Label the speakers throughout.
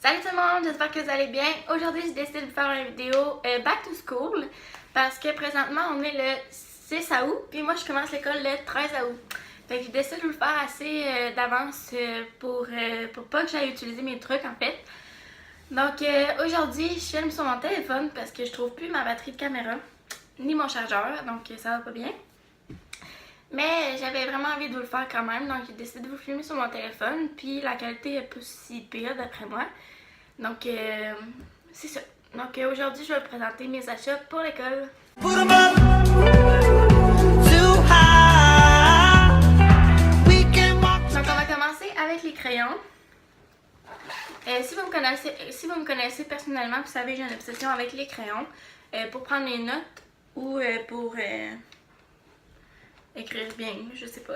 Speaker 1: Salut tout le monde, j'espère que vous allez bien. Aujourd'hui, j'ai décidé de vous faire une vidéo Back to School parce que présentement, on est le 6 août, puis moi, je commence l'école le 13 août. Fait que j'ai décidé de vous le faire assez d'avance pour pas que j'aille utiliser mes trucs en fait. Donc aujourd'hui, je filme sur mon téléphone parce que je trouve plus ma batterie de caméra, ni mon chargeur, donc ça va pas bien. Mais j'avais vraiment envie de vous le faire quand même, donc j'ai décidé de vous filmer sur mon téléphone, puis la qualité est pas si pire d'après moi. Donc c'est ça. Donc aujourd'hui, je vais vous présenter mes achats pour l'école. Donc on va commencer avec les crayons. Si vous me connaissez personnellement, vous savez que j'ai une obsession avec les crayons pour prendre mes notes ou pour écrire bien, je sais pas.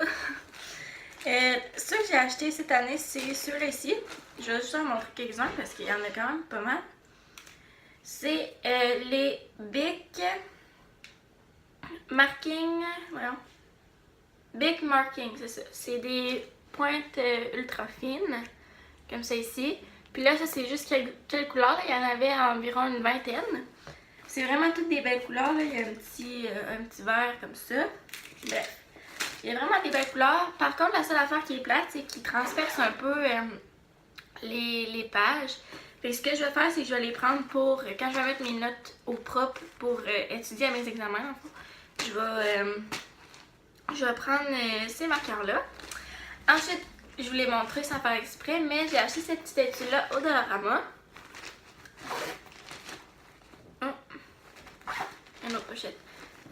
Speaker 1: Ce que j'ai acheté cette année, c'est ceux-là ici. Je vais juste en montrer quelques-uns parce qu'il y en a quand même pas mal. C'est les Bic Marking. Voyons. Bic Marking, c'est ça. C'est des pointes ultra fines, comme ça ici. Puis là, ça c'est juste quelle couleur. Là. Il y en avait environ une vingtaine. C'est vraiment toutes des belles couleurs. Là. Il y a un petit vert comme ça. Bref. Il y a vraiment des belles couleurs. Par contre, la seule affaire qui est plate, c'est qu'il transperce un peu les pages. Fait que ce que je vais faire, c'est que je vais les prendre pour, quand je vais mettre mes notes au propre pour étudier à mes examens, en fait, je vais prendre ces marqueurs-là. Ensuite, je vous l'ai montré sans faire exprès, mais j'ai acheté cette petite étui-là au Dollarama. Une autre pochette.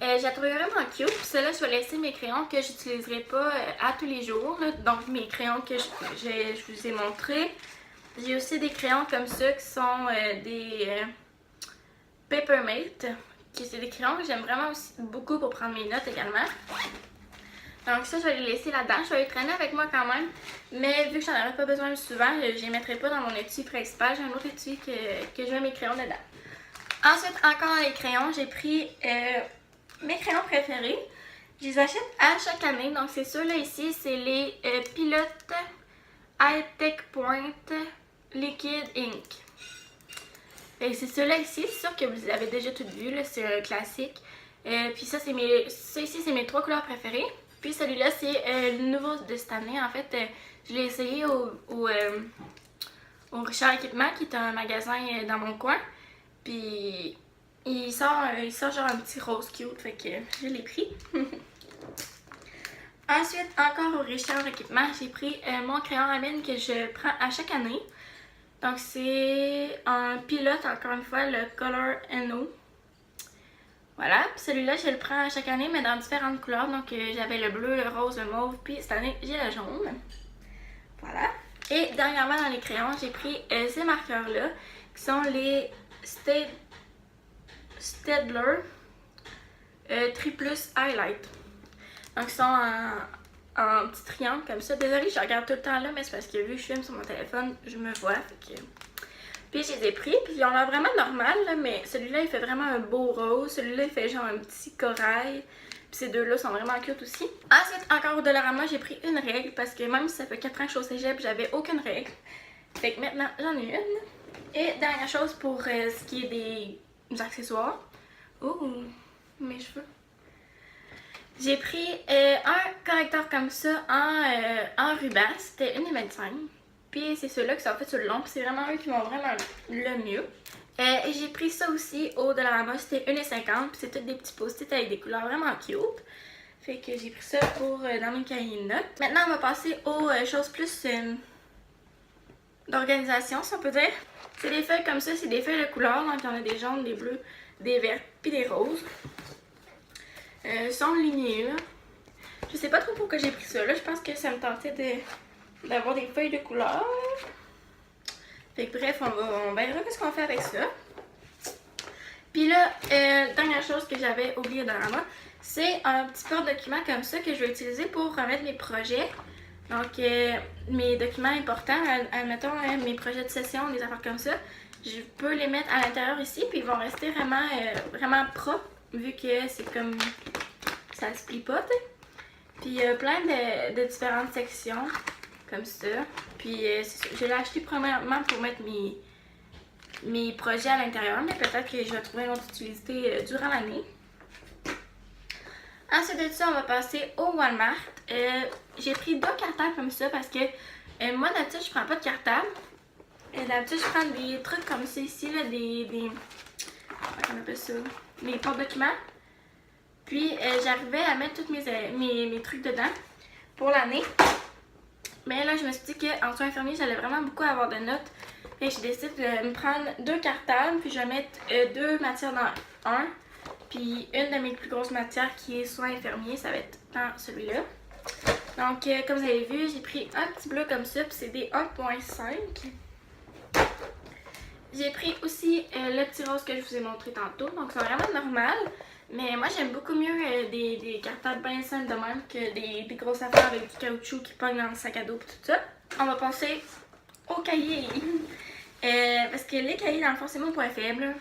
Speaker 1: Je la trouvais vraiment cute. Puis celle-là, je vais laisser mes crayons que j'utiliserai pas à tous les jours. Là. Donc mes crayons que je vous ai montrés. J'ai aussi des crayons comme ça qui sont des Papermate. C'est des crayons que j'aime vraiment aussi beaucoup pour prendre mes notes également. Donc ça, je vais les laisser là-dedans. Je vais les traîner avec moi quand même. Mais vu que j'en aurai pas besoin souvent, je les mettrai pas dans mon étui principal. J'ai un autre étui que je mets mes crayons dedans. Ensuite, encore les crayons, j'ai pris mes crayons préférés. Je les achète à chaque année. Donc c'est ceux-là ici, c'est les Pilot High Tech Point Liquid Ink. Et c'est ceux-là ici, c'est sûr que vous les avez déjà toutes vues, c'est un classique. Puis ça ici, c'est mes trois couleurs préférées. Puis celui-là, c'est le nouveau de cette année. En fait, je l'ai essayé au Richard Équipement, qui est un magasin dans mon coin. Puis il sort genre un petit rose cute, fait que je l'ai pris. Ensuite, encore au Richard Équipement, j'ai pris mon crayon à mine que je prends à chaque année. Donc c'est un pilote, encore une fois, le Color NO. Voilà, puis celui-là, je le prends à chaque année, mais dans différentes couleurs. Donc j'avais le bleu, le rose, le mauve, puis cette année, j'ai le jaune. Voilà. Et dernièrement, dans les crayons, j'ai pris ces marqueurs-là, qui sont les Staedtler Triplus Highlight. Donc ils sont en petit triangle comme ça. Désolée, je regarde tout le temps là, mais c'est parce que vu que je filme sur mon téléphone, je me vois. Fait que... Puis je les ai pris, puis ils ont l'air vraiment normal, là, mais celui-là il fait vraiment un beau rose. Celui-là il fait genre un petit corail. Puis ces deux-là sont vraiment cute aussi. Ensuite, encore au Dollarama, j'ai pris une règle parce que même si ça fait 4 ans que je suis au cégep, j'avais aucune règle. Fait que maintenant, j'en ai une. Et dernière chose pour ce qui est des accessoires. Oh, mes cheveux. J'ai pris un correcteur comme ça en ruban. C'était 1,25 $. Puis c'est ceux-là qui sont faits sur le long. Puis c'est vraiment eux qui m'ont vraiment le mieux. Et j'ai pris ça aussi au Dollarama. C'était 1,50 $. Puis c'est tous des petits post-it avec des couleurs vraiment cute. Fait que j'ai pris ça pour dans mes cahiers de notes. Maintenant, on va passer aux choses plus d'organisation, si on peut dire. C'est des feuilles comme ça. C'est des feuilles de couleurs. Donc il y en a des jaunes, des bleus, des verts, puis des roses. Sont lignés là. Je sais pas trop pourquoi j'ai pris ça là. Je pense que ça me tentait d'avoir des feuilles de couleur. Fait que bref, on verra ce qu'on fait avec ça. Puis là, dernière chose que j'avais oublié dans la main, c'est un petit porte-document comme ça que je vais utiliser pour remettre mes projets. Donc mes documents importants, admettons mes projets de session, des affaires comme ça. Je peux les mettre à l'intérieur ici, puis ils vont rester vraiment propres. Vu que c'est comme ça se plie pas, t'sais. Puis il y a plein de différentes sections. comme ça. Puis je l'ai acheté premièrement pour mettre mes projets à l'intérieur, mais peut-être que je vais trouver une autre utilité durant l'année. Ensuite de ça, on va passer au Walmart. J'ai pris 2 cartables comme ça parce que moi d'habitude je prends pas de cartable. D'habitude je prends des trucs comme ça ici, là, comment on appelle ça? Mes porte-documents. Puis j'arrivais à mettre tous mes trucs dedans pour l'année. Mais là je me suis dit qu'en soins infirmiers j'allais vraiment beaucoup avoir de notes. Et j'ai décidé de me prendre 2 cartables, puis je vais mettre 2 matières dans un. Puis une de mes plus grosses matières qui est soins infirmiers, ça va être dans celui-là. Donc comme vous avez vu, j'ai pris un petit bleu comme ça, puis c'est des 1.5. J'ai pris aussi le petit rose que je vous ai montré tantôt, donc c'est vraiment normal. Mais moi j'aime beaucoup mieux des cartables bien simples de même que des grosses affaires avec du caoutchouc qui pognent dans le sac à dos et tout ça. On va passer au cahier. Parce que les cahiers dans le fond c'est mon point faible.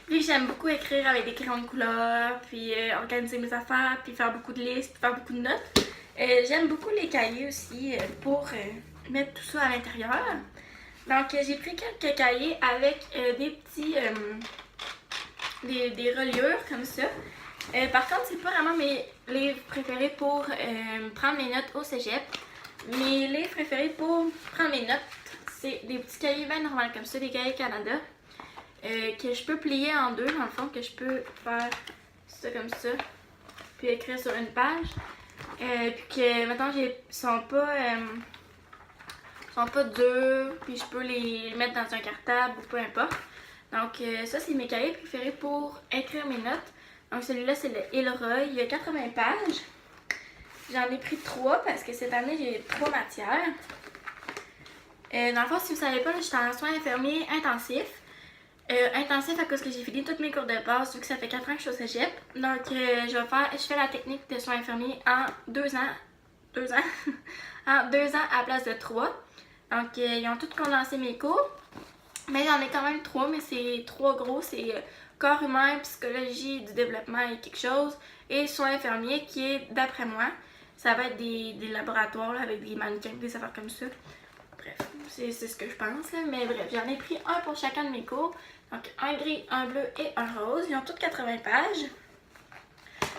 Speaker 1: Vu que j'aime beaucoup écrire avec des crayons de couleur, puis organiser mes affaires, puis faire beaucoup de listes, puis faire beaucoup de notes. J'aime beaucoup les cahiers aussi pour mettre tout ça à l'intérieur. Donc j'ai pris quelques cahiers avec des petits des reliures comme ça. Par contre, c'est pas vraiment mes livres préférés pour prendre mes notes au cégep. Mes livres préférés pour prendre mes notes, c'est des petits cahiers bien normaux comme ça, des cahiers Canada. Que je peux plier en deux, dans le fond, que je peux faire ça comme ça, puis écrire sur une page. Puis que maintenant, ils sont pas durs, puis je peux les mettre dans un cartable ou peu importe. Donc ça, c'est mes cahiers préférés pour écrire mes notes. Donc celui-là, c'est le Ilroy, il y a 80 pages. J'en ai pris 3 parce que cette année, j'ai 3 matières. Dans le fond, si vous ne savez pas, j'étais en soins infirmiers intensifs. Intensif à cause que j'ai fini toutes mes cours de base vu que ça fait 4 ans que je suis au cégep. Donc je fais la technique de soins infirmiers en 2 ans. 2 ans. En 2 ans à la place de 3. Donc ils ont tous condensé mes cours. Mais j'en ai quand même 3, mais c'est 3 gros. C'est corps humain, psychologie du développement et quelque chose. Et soins infirmiers qui est, d'après moi, ça va être des laboratoires là, avec des mannequins, des affaires comme ça. Bref, c'est ce que je pense. Là. Mais bref, j'en ai pris un pour chacun de mes cours. Donc un gris, un bleu et un rose. Ils ont toutes 80 pages.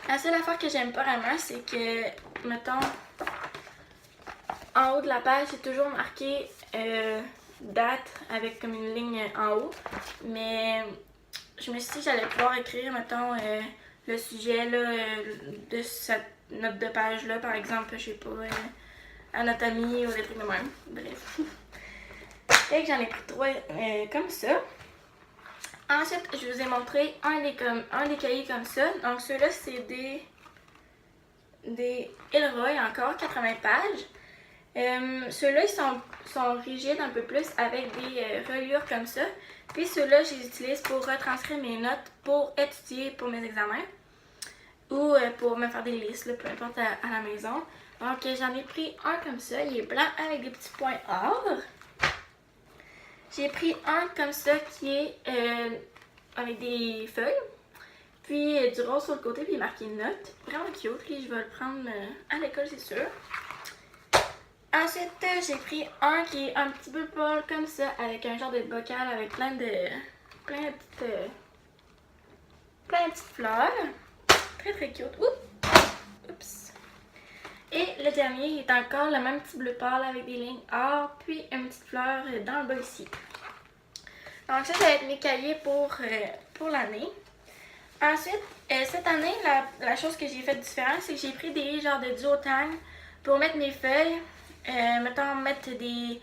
Speaker 1: La seule affaire que j'aime pas vraiment, c'est que, mettons, en haut de la page, c'est toujours marqué date avec comme une ligne en haut. Mais je me suis dit que j'allais pouvoir écrire, mettons, le sujet là, de cette note de page là, par exemple, je sais pas, anatomie ou des trucs de même. Bref. Fait que j'en ai pris 3 comme ça. Ensuite, je vous ai montré un des cahiers comme ça. Donc ceux-là, c'est des Ilroy, encore 80 pages. Ceux-là, ils sont rigides un peu plus avec des reliures comme ça. Puis ceux-là, je les utilise pour retranscrire mes notes pour étudier pour mes examens. Ou pour me faire des listes, là, peu importe à la maison. Donc j'en ai pris un comme ça. Il est blanc avec des petits points or. J'ai pris un comme ça qui est avec des feuilles. Puis du rose sur le côté, puis il est marqué note. Vraiment cute. Puis je vais le prendre à l'école, c'est sûr. Ensuite, j'ai pris un qui est un petit peu pâle comme ça, avec un genre de bocal avec plein de petites fleurs. Très très cute. Oups. Et le dernier est encore le même petit bleu pâle avec des lignes or, puis une petite fleur dans le bas ici. Donc ça va être mes cahiers pour l'année. Ensuite, cette année, la chose que j'ai fait différente, c'est que j'ai pris des genres de duotang pour mettre mes feuilles. Mettons, mettre des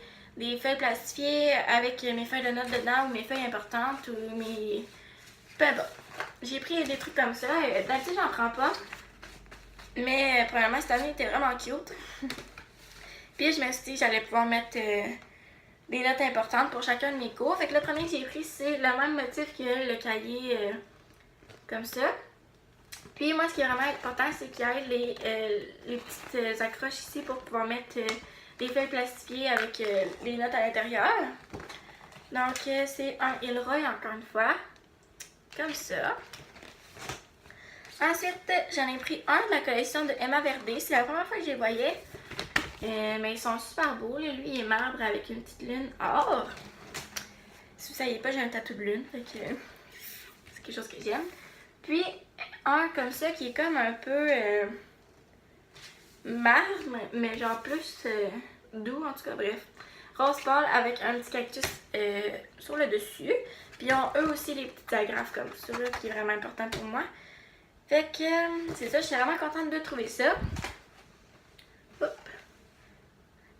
Speaker 1: feuilles plastifiées avec mes feuilles de notes dedans ou mes feuilles importantes ou mes... Peu importe. J'ai pris des trucs comme ça. D'habitude, j'en prends pas. Mais premièrement, cette année, était vraiment cute. Puis je me suis dit que j'allais pouvoir mettre des notes importantes pour chacun de mes cours. Fait que le premier que j'ai pris, c'est le même motif que le cahier comme ça. Puis moi, ce qui est vraiment important, c'est qu'il y ait les petites accroches ici pour pouvoir mettre des feuilles plastifiées avec les notes à l'intérieur. Donc c'est un Ilroy encore une fois. Comme ça. Ensuite, j'en ai pris un de la collection de Emma Verdé. C'est la première fois que je les voyais. Mais ils sont super beaux. Là. Lui, il est marbre avec une petite lune or. Si vous ne saviez pas, j'ai un tatou de lune. Fait que c'est quelque chose que j'aime. Puis, un comme ça qui est comme un peu marbre, mais genre plus doux, en tout cas, bref. Rose pâle avec un petit cactus sur le dessus. Puis ils ont eux aussi les petites agrafes comme ça, là, qui est vraiment important pour moi. Fait que c'est ça, je suis vraiment contente de trouver ça. Hop.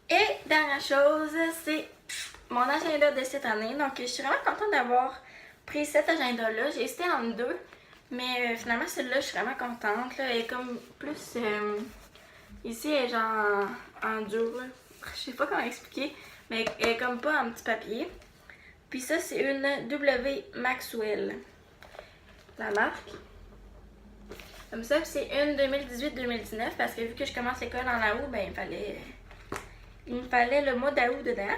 Speaker 1: Et dernière chose, c'est mon agenda de cette année. Donc je suis vraiment contente d'avoir pris cet agenda-là. J'ai hésité en deux, mais finalement celui-là, je suis vraiment contente. Là. Elle est comme plus... ici, elle est genre en dur. Là. Je sais pas comment expliquer, mais elle est comme pas en petit papier. Puis ça, c'est une W Maxwell, la marque. Comme ça, c'est une 2018-2019 parce que vu que je commence l'école en août, ben il me fallait le mois d'août dedans.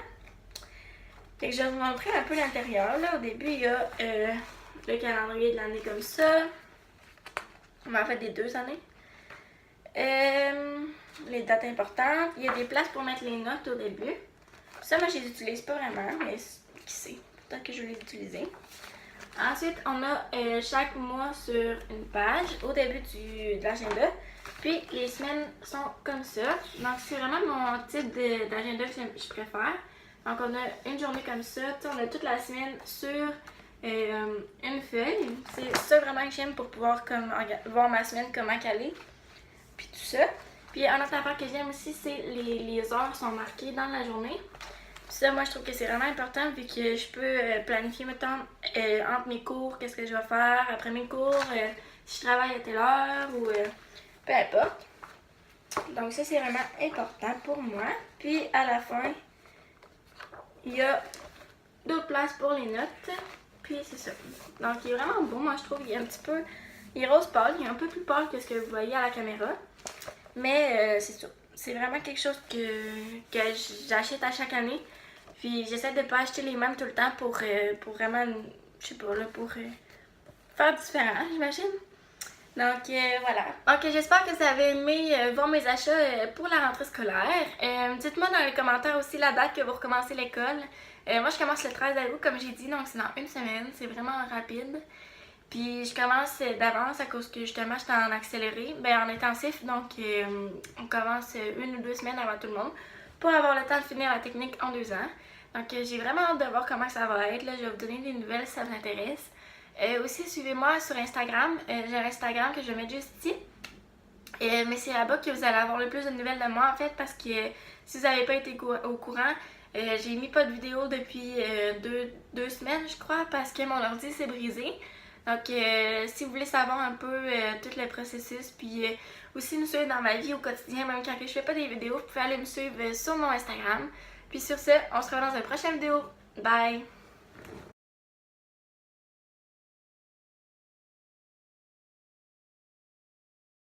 Speaker 1: Fait que je vais vous montrer un peu l'intérieur. Là, au début, il y a le calendrier de l'année comme ça. En fait, des 2 années. Les dates importantes. Il y a des places pour mettre les notes au début. Ça, moi, je les utilise pas vraiment, mais qui sait, peut-être que je vais les utiliser. Ensuite, on a chaque mois sur une page au début de l'agenda. Puis, les semaines sont comme ça. Donc, c'est vraiment mon type d'agenda que je préfère. Donc, on a une journée comme ça. On a toute la semaine sur une feuille. C'est ça vraiment que j'aime pour pouvoir comme, voir ma semaine, comment caler. Puis tout ça. Puis, un autre affaire que j'aime aussi, c'est les heures sont marquées dans la journée. Puis ça, moi, je trouve que c'est vraiment important vu que je peux planifier, mettons, entre mes cours, qu'est-ce que je vais faire après mes cours, si je travaille à telle heure ou peu importe. Donc ça, c'est vraiment important pour moi. Puis à la fin, il y a d'autres places pour les notes. Puis c'est ça. Donc il est vraiment beau, moi je trouve. Il est un petit peu, il est rose pâle, il est un peu plus pâle que ce que vous voyez à la caméra. Mais c'est ça. C'est vraiment quelque chose que j'achète à chaque année. Puis j'essaie de ne pas acheter les mêmes tout le temps pour vraiment, je sais pas, là, pour faire différent, j'imagine. Donc voilà. Ok, j'espère que vous avez aimé voir mes achats pour la rentrée scolaire. Dites-moi dans les commentaires aussi la date que vous recommencez l'école. Moi, je commence le 13 août, comme j'ai dit, donc c'est dans une semaine. C'est vraiment rapide. Puis je commence d'avance à cause que justement j'étais en accéléré, en intensif, donc on commence 1 ou 2 semaines avant tout le monde pour avoir le temps de finir la technique en 2 ans. Donc j'ai vraiment hâte de voir comment ça va être. Là, je vais vous donner des nouvelles si ça vous intéresse. Aussi, suivez-moi sur Instagram. J'ai un Instagram que je vais mettre juste ici. Mais c'est là-bas que vous allez avoir le plus de nouvelles de moi en fait parce que si vous n'avez pas été au courant, j'ai mis pas de vidéo depuis 2 semaines je crois parce que mon ordi s'est brisé. Donc, si vous voulez savoir un peu tout le processus, puis aussi me suivre dans ma vie au quotidien, même quand je fais pas des vidéos, vous pouvez aller me suivre sur mon Instagram. Puis sur ce, on se revoit dans une prochaine vidéo. Bye!